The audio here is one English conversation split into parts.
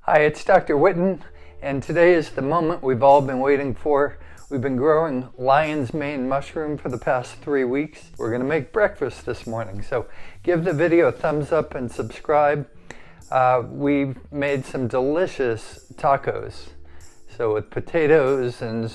Hi, it's Dr. Whitten, and today is the moment we've all been waiting for. We've been growing lion's mane mushroom for the past 3 weeks. We're going to make breakfast this morning, so give the video a thumbs up and subscribe. We've made some delicious tacos. So with potatoes and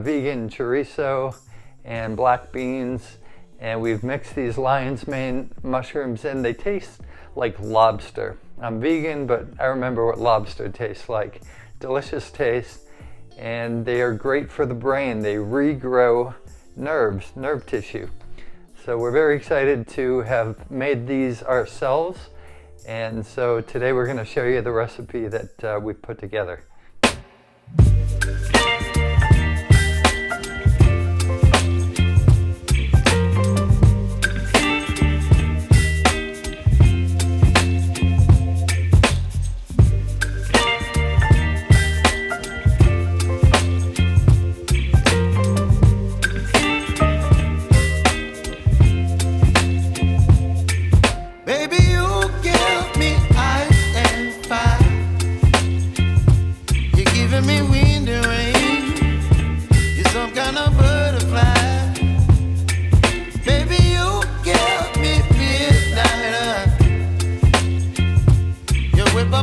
vegan chorizo and black beans, and we've mixed these lion's mane mushrooms in. They taste like lobster. I'm vegan, but I remember what lobster tastes like. Delicious taste, and they are great for the brain. They regrow nerve tissue. So we're very excited to have made these ourselves, and so today we're going to show you the recipe that we've put together.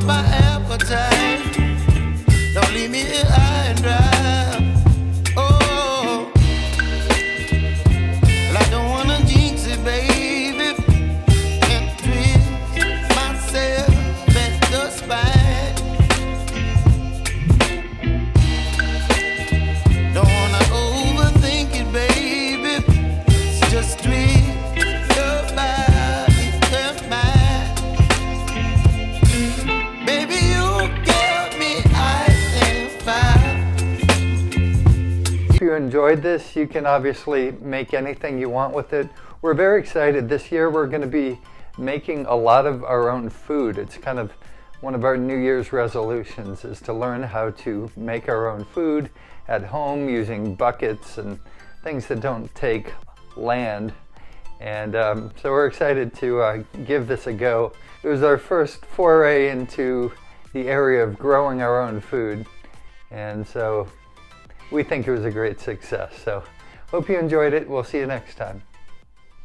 My appetite, don't leave me here high and dry. Oh, well, I don't wanna jinx it, baby, and twist myself at the spine. Don't wanna overthink it, baby. It's just twist your body and mine. If you enjoyed this, you can obviously make anything you want with it. We're very excited. This year we're going to be making a lot of our own food. It's kind of one of our New Year's resolutions, is to learn how to make our own food at home using buckets and things that don't take land. And so we're excited to give this a go. It was our first foray into the area of growing our own food, and so we think it was a great success. So hope you enjoyed it. We'll see you next time.